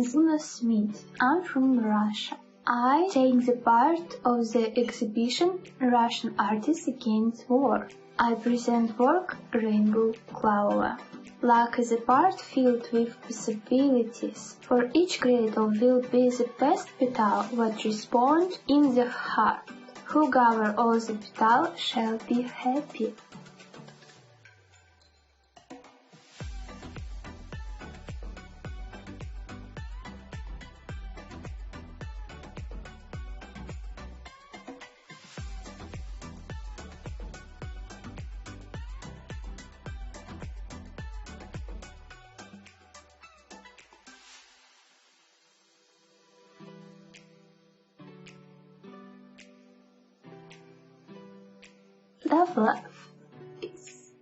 is Una Smith. I'm from Russia. I take the part of the exhibition Russian Artists Against War. I present work Rainbow Clover. Luck is a part filled with possibilities. For each creator will be the best petal that respond in the heart. Who gather all the petal shall be happy. Love,